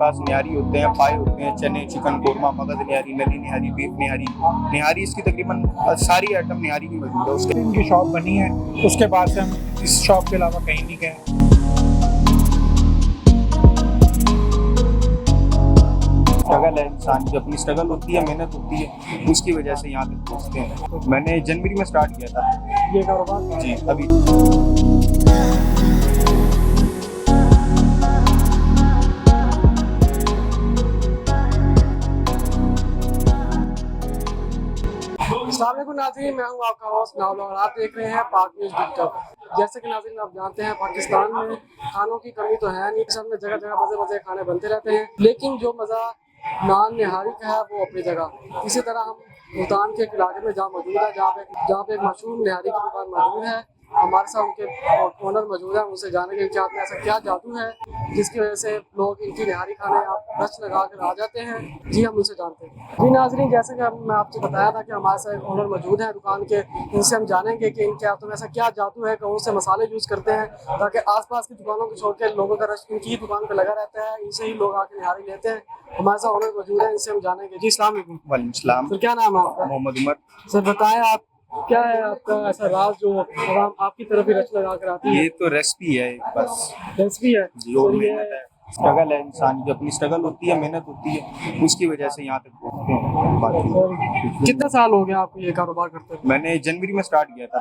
पास निहारी होते हैं, पाए होते हैं, चने, चिकन कोरमा, मगज निहारी, नली निहारी, बीफ निहारी। निहारी इसकी तकरीबन सारी आइटम निहारी की मौजूद है। उसके इनकी शॉप बनी है, उसके बाद से हम इस शॉप के अलावा कहीं नहीं गए। स्ट्रगल है, इंसान की अपनी स्ट्रगल होती है, मेहनत होती है, उसकी वजह से यहाँ तक पहुँचते हैं। मैंने जनवरी में स्टार्ट किया था ये कारोबार जी। अभी अस्सलाम वालेकुम नाज़रीन, मैं हूं आपका होस्ट नावल और आप देख रहे हैं पाक न्यूज़ डिजिटल। जैसे कि नाज़रीन आप जानते हैं, पाकिस्तान में खानों की कमी तो है नहीं, सब में जगह जगह मज़े मज़े खाने बनते रहते हैं, लेकिन जो मज़ा नान निहारी का है वो अपनी जगह। इसी तरह हम मुल्तान के एक इलाके में जहाँ मौजूद है, जहाँ पे एक मशहूर निहारी की दुकान मौजूद है। हमारे साथ उनके ओनर मौजूद है, उनसे जाने के चाहते हैं ऐसा क्या जादू है जिसकी वजह से लोग इनकी निहारी खाने आप रश लगा कर आ जाते हैं। जी हम उनसे जानते हैं। जी नाज़रीन, जैसे कि मैं आपसे बताया था कि हमारे साथ ओनर मौजूद हैं दुकान के, इनसे हम जानेंगे कि इनके हाथों में ऐसा क्या जादू है, कौन से मसाले यूज़ करते हैं ताकि आसपास की दुकानों को छोड़ के लोगों का रश इनकी ही दुकान पर लगा रहता है, इनसे ही लोग आकर निहारी लेते हैं। हमारे साथ ओनर मौजूद है, इनसे हम जानेंगे। जी अस्सलाम वालेकुम। वालेकुम सलाम। सर क्या नाम है आपका? मोहम्मद उमर। सर बताएं आप क्या है आपका ऐसा राज जो आवाम आपकी तरफ ही रच लगा कर आती है? ये तो रेसिपी है बस रेसिपी है जी, और सर, मेहनत है, स्ट्रगल है, इंसान की अपनी स्ट्रगल होती है, मेहनत होती है, उसकी वजह से यहाँ तक पहुँचते हैं। बाकी कितना साल हो गया आपको ये कारोबार करते हुए? मैंने जनवरी में स्टार्ट किया था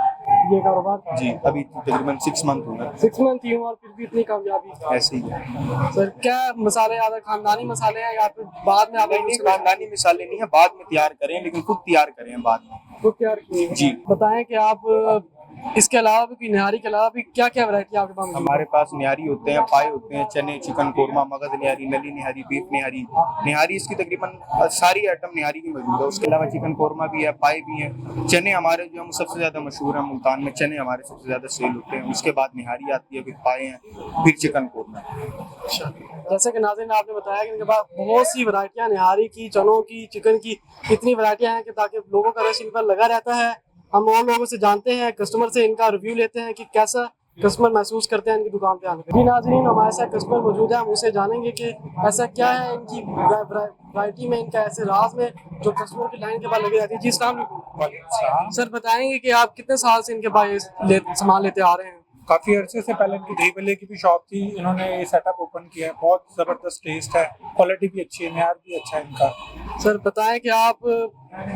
ये कारोबार जी। अभी तकरीबन 6 मंथ हो गए 6 मंथ ही हुआ और फिर भी इतनी कामयाबी। ऐसे ही है। सर क्या मसाले ज्यादा खानदानी मसाले हैं या फिर बाद में आप नहीं, खानदानी मिसालें नहीं है, बाद में तैयार करें, लेकिन खुद तैयार करें बाद में। खुद तैयार किए हैं? जी। बताएं कि आप इसके अलावा भी कोई निहारी के अलावा भी क्या क्या वैरायटी आपके पास मौजूद है? हमारे पास निहारी होते हैं, पाए होते हैं, चने, चिकन कोरमा, मगज निहारी, नली निहारी, बीफ निहारी। निहारी इसकी तकरीबन सारी आइटम निहारी की मौजूद है। उसके अलावा चिकन कोरमा भी है, पाए भी हैं, चने हमारे जो हम सबसे ज़्यादा मशहूर हैं मुल्तान में, चने हमारे सबसे ज़्यादा सेल होते हैं। उसके बाद निहारी आती है, फिर पाए हैं, फिर चिकन कोरमा। अच्छा, जैसे कि नाज़रीन आपने बताया कि इनके पास बहुत सी वैरायटियाँ निहारी की, चनों की, चिकन की, इतनी वैरायटियाँ हैं कि ताकि लोगों का रश इन पर लगा रहता है। हम और लोगों से जानते हैं, कस्टमर से इनका रिव्यू लेते हैं कि कैसा कस्टमर महसूस करते हैं इनकी दुकान पे आने पे। जी नाज़रीन हमारे साथ कस्टमर मौजूद है, हम उनसे जानेंगे कि ऐसा क्या है इनकी वैरायटी में, इनका ऐसे राज में जो कस्टमर की लाइन के बाद लगी रहती है। जी अस्सलाम वालेकुम। सर बताएंगे कि आप कितने साल से इनके पास सामान लेते आ रहे हैं? काफ़ी अरसे से पहले इनकी दही भल्ले की भी शॉप थी, इन्होंने ये सेटअप ओपन किया है। बहुत ज़बरदस्त टेस्ट है, क्वालिटी भी अच्छी है, मेयार भी अच्छा है इनका। सर बताएं कि आप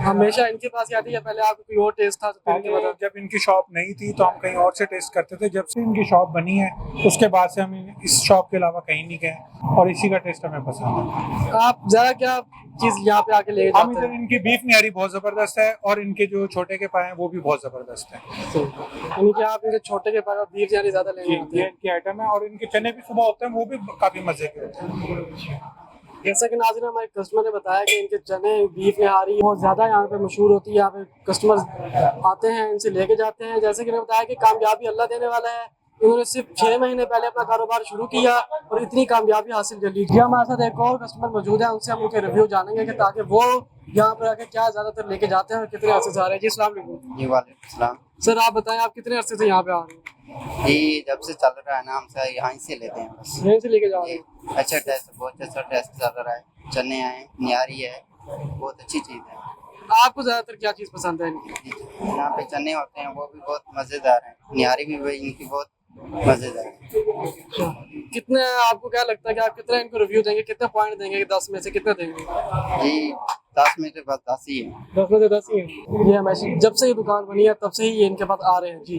हमेशा इनके पास आते या पहले आपको कोई और टेस्ट था? तो फिर इनके पहले बाद जब इनकी शॉप नहीं थी तो हम कहीं और से टेस्ट करते थे। जब से इनकी शॉप बनी है उसके बाद से हम इस शॉप के अलावा कहीं नहीं गए और इसी का टेस्ट हमें पसंद है। आप ज़रा क्या चीज़ यहाँ पे आके ले हम जाते इधर हैं? इनकी बीफ निहारी बहुत ज़बरदस्त है और इनके जो छोटे के पाए हैं वो भी बहुत ज़बरदस्त है। यानी कि आप इनके छोटे के पास बीफ यानी ज़्यादा लेने आते ये हैं। इनकी आइटम है और इनके चने भी सुबह होते हैं, वो भी काफ़ी मज़े के होते हैं। जैसा कि नाज़रीन हमारे कस्टमर ने बताया कि इनके चने बीफ निहारी बहुत ज़्यादा यहाँ पे मशहूर होती है। यहाँ पे कस्टमर आते हैं, इनसे लेके जाते हैं। जैसे कि इन्होंने बताया कि कामयाबी अल्लाह देने वाला है। इन्होंने सिर्फ 6 महीने पहले अपना कारोबार शुरू किया और इतनी कामयाबी हासिल कर ली। जी हमारे साथ एक और कस्टमर मौजूद है, उनसे हम उनके रिव्यू जानेंगे कि ताकि वो यहाँ पर आके क्या ज़्यादातर लेके जाते हैं और कितने अरसे से आ रहे हैं। जी अस्सलाम वालेकुम। जी वालेकुम सलाम। सर आप बताएं आप कितने अरसे से यहाँ पे आ रहे हैं? ये जब से चल रहा है ना, हम से यहाँ से लेते हैं बस। यहीं से लेके जा रहे ये हैं? अच्छा टेस्ट, बहुत अच्छा टेस्ट चल रहा है। चने आए, निहारी है, बहुत अच्छी चीज़ है। आपको ज़्यादातर क्या चीज़ पसंद है इनकी? यहाँ पे चने होते हैं वो भी बहुत मज़ेदार हैं, निहारी भी वही इनकी बहुत मज़ेदार है। कितने आपको क्या लगता है कि आप कितना इनको रिव्यू देंगे, कितने पॉइंट देंगे, 10 में से कितने देंगे? जी 10 में से बस 10 ही है। 10 में से 10 ही है। ये हमेशा जब से ये दुकान बनी है तब से ही ये इनके पास आ रहे हैं। जी